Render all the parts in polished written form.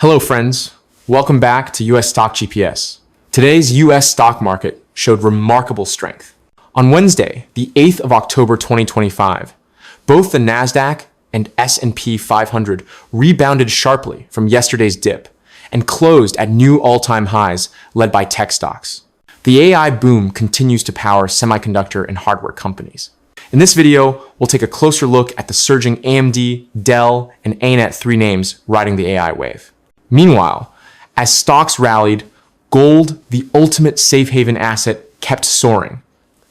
Hello friends, welcome back to US Stock GPS. Today's US stock market showed remarkable strength. On Wednesday, the 8th of October 2025, both the Nasdaq and S&P 500 rebounded sharply from yesterday's dip and closed at new all-time highs led by tech stocks. The AI boom continues to power semiconductor and hardware companies. In this video, we'll take a closer look at the surging AMD, DELL, and ANET 3 names riding the AI wave. Meanwhile, as stocks rallied, gold, the ultimate safe haven asset, kept soaring,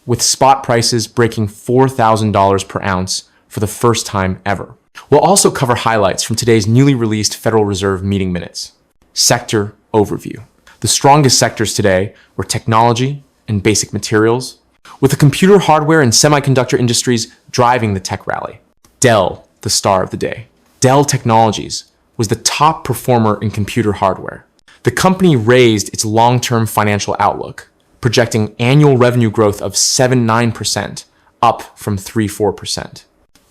with spot prices breaking $4,000 per ounce for the first time ever. We'll also cover highlights from today's newly released Federal Reserve meeting minutes. Sector overview. The strongest sectors today were technology and basic materials, with the computer hardware and semiconductor industries driving the tech rally. DELL, the star of the day. DELL Technologies was the top performer in computer hardware. The company raised its long-term financial outlook, projecting annual revenue growth of 7.9%, up from 3.4%,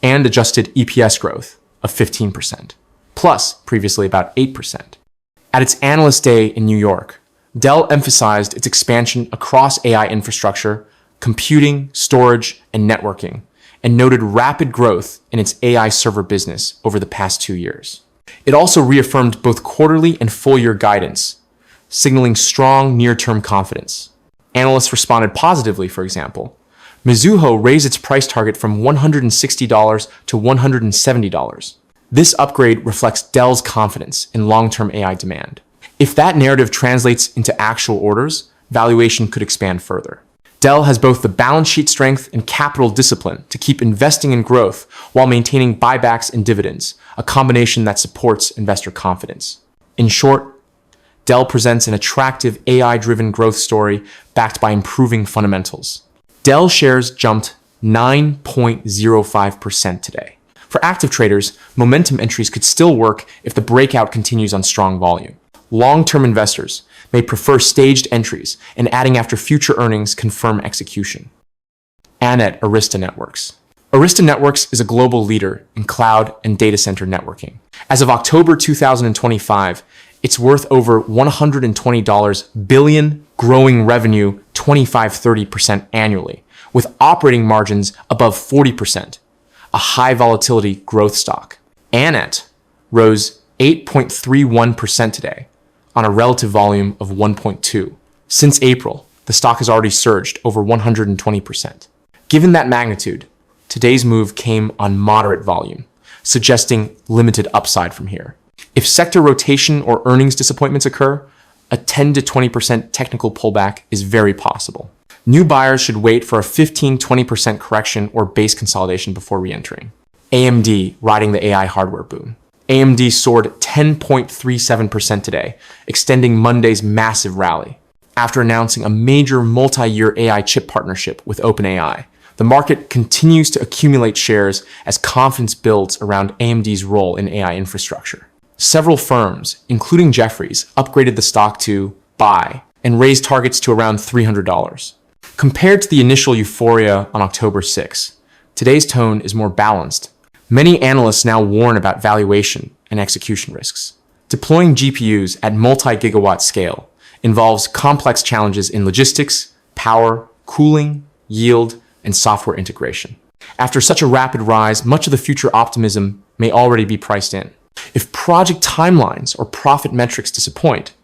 and adjusted EPS growth of 15%, plus previously about 8%. At its Analyst Day in New York, DELL emphasized its expansion across AI infrastructure, computing, storage, and networking, and noted rapid growth in its AI server business over the past 2 years. It also reaffirmed both quarterly and full-year guidance, signaling strong near-term confidence. Analysts responded positively, for example. Mizuho raised its price target from $160 to $170. This upgrade reflects DELL's confidence in long-term AI demand. If that narrative translates into actual orders, valuation could expand further. DELL has both the balance sheet strength and capital discipline to keep investing in growth while maintaining buybacks and dividends, a combination that supports investor confidence. In short, DELL presents an attractive AI-driven growth story backed by improving fundamentals. DELL shares jumped 9.05% today. For active traders, momentum entries could still work if the breakout continues on strong volume. Long-term investors may prefer staged entries, and adding after future earnings confirm execution. ANET Arista Networks. Arista Networks is a global leader in cloud and data center networking. As of October 2025, it's worth over $120 billion, growing revenue 25-30% annually, with operating margins above 40%, a high volatility growth stock. ANET rose 8.31% today, on a relative volume of 1.2. Since April, the stock has already surged over 120%. Given that magnitude, today's move came on moderate volume, suggesting limited upside from here. If sector rotation or earnings disappointments occur, a 10 to 20% technical pullback is very possible. New buyers should wait for a 15-20% correction or base consolidation before re-entering. AMD riding the AI hardware boom. AMD soared 10.37% today, extending Monday's massive rally. After announcing a major multi-year AI chip partnership with OpenAI, the market continues to accumulate shares as confidence builds around AMD's role in AI infrastructure. Several firms, including Jefferies, upgraded the stock to buy and raised targets to around $300. Compared to the initial euphoria on October 6, today's tone is more balanced. Many analysts now warn about valuation and execution risks. Deploying GPUs at multi-gigawatt scale involves complex challenges in logistics, power, cooling, yield, and software integration. After such a rapid rise, much of the future optimism may already be priced in. If project timelines or profit metrics disappoint,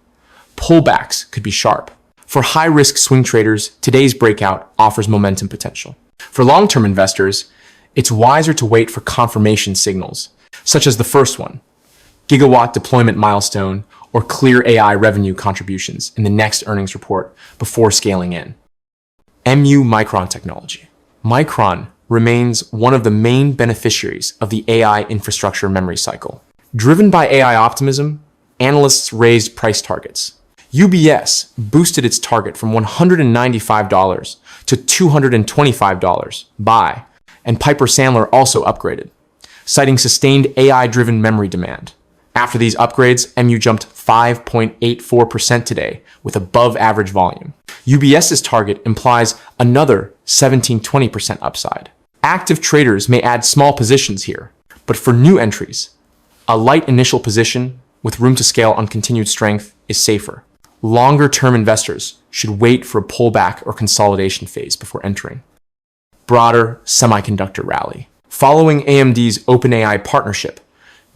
pullbacks could be sharp. For high-risk swing traders, today's breakout offers momentum potential. For long-term investors, it's wiser to wait for confirmation signals, such as the first one, gigawatt deployment milestone, or clear AI revenue contributions in the next earnings report before scaling in. MU Micron Technology. Micron remains one of the main beneficiaries of the AI infrastructure memory cycle. Driven by AI optimism, analysts raised price targets. UBS boosted its target from $195 to $225 buy, and Piper Sandler also upgraded, citing sustained AI-driven memory demand. After these upgrades, MU jumped 5.84% today with above-average volume. UBS's target implies another 17-20% upside. Active traders may add small positions here, but for new entries, a light initial position with room to scale on continued strength is safer. Longer-term investors should wait for a pullback or consolidation phase before entering. Broader semiconductor rally. Following AMD's OpenAI partnership,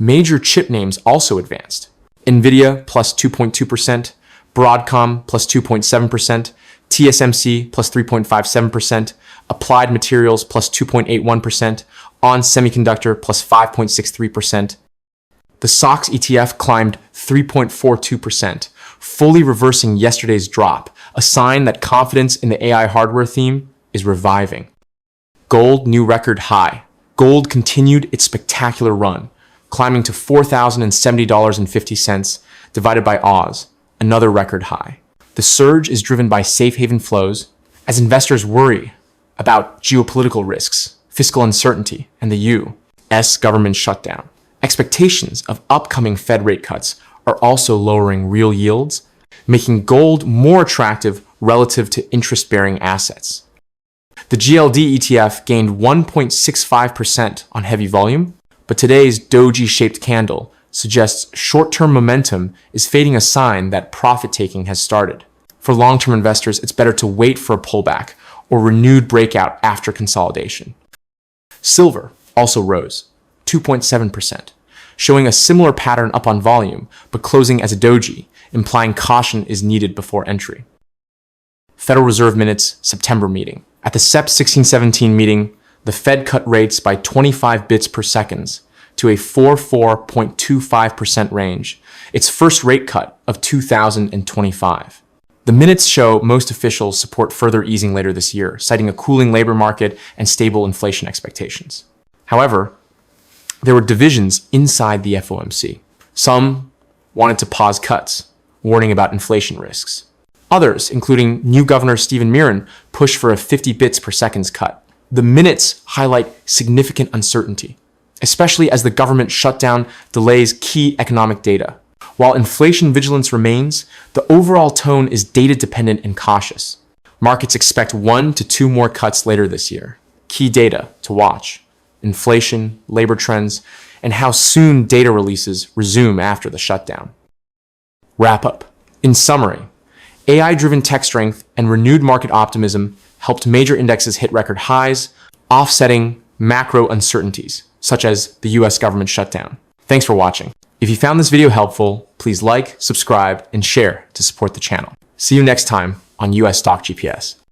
major chip names also advanced. NVIDIA plus 2.2%, Broadcom plus 2.7%, TSMC plus 3.57%, Applied Materials plus 2.81%, ON Semiconductor plus 5.63%. The SOX ETF climbed 3.42%, fully reversing yesterday's drop, a sign that confidence in the AI hardware theme is reviving. Gold new record high. Gold continued its spectacular run, climbing to $4,070.50, divided by Oz, another record high. The surge is driven by safe haven flows as investors worry about geopolitical risks, fiscal uncertainty, and the U.S. government shutdown. Expectations of upcoming Fed rate cuts are also lowering real yields, making gold more attractive relative to interest-bearing assets. The GLD ETF gained 1.65% on heavy volume, but today's doji-shaped candle suggests short-term momentum is fading, a sign that profit-taking has started. For long-term investors, it's better to wait for a pullback or renewed breakout after consolidation. Silver also rose 2.7%, showing a similar pattern up on volume, but closing as a doji, implying caution is needed before entry. Federal Reserve Minutes September meeting. At the SEP 1617 meeting, the Fed cut rates by 25 bits per second to a 4.25% range, its first rate cut of 2025. The minutes show most officials support further easing later this year, citing a cooling labor market and stable inflation expectations. However, there were divisions inside the FOMC. Some wanted to pause cuts, warning about inflation risks. Others, including new Governor Stephen Miron, pushed for a 50 bits per second cut. The minutes highlight significant uncertainty, especially as the government shutdown delays key economic data. While inflation vigilance remains, the overall tone is data-dependent and cautious. Markets expect 1 to 2 more cuts later this year. Key data to watch: inflation, labor trends, and how soon data releases resume after the shutdown. Wrap up. In summary, AI-driven tech strength and renewed market optimism helped major indexes hit record highs, offsetting macro uncertainties, such as the US government shutdown. Thanks for watching. If you found this video helpful, please like, subscribe, and share to support the channel. See you next time on US Stock GPS.